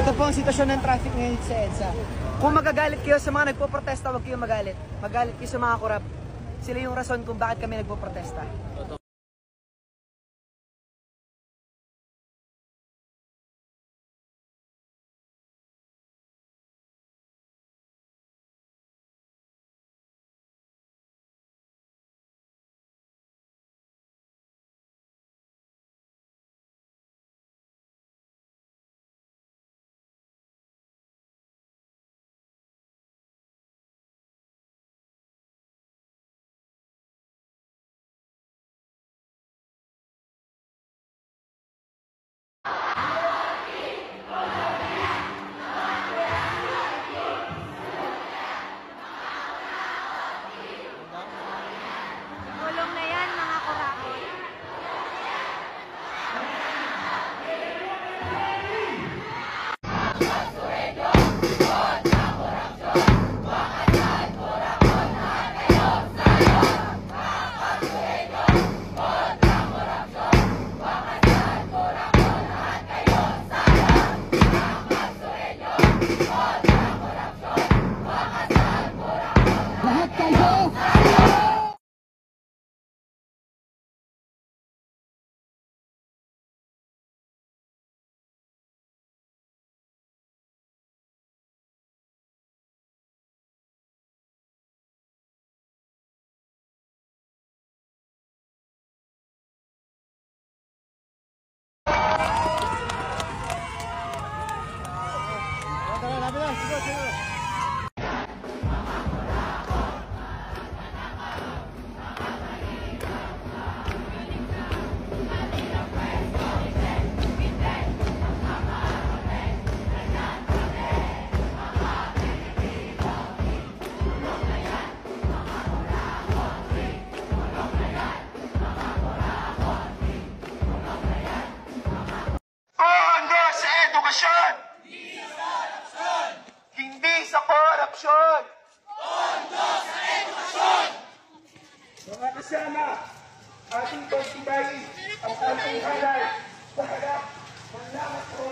Ito po ang sitwasyon ng traffic ngayon sa EDSA. Kung magagalit kayo sa mga nagpo-protesta, huwag kayong magalit. Magalit kayo sa mga korap. Sila yung rason kung bakit kami nagpo-protesta. Tulong na yan, mga kurakot. Hindi sa korupsyon! Pondo sa edukasyon! Mga kasama, ating pagtibayin ang ating halal sa harap ng lahat ko.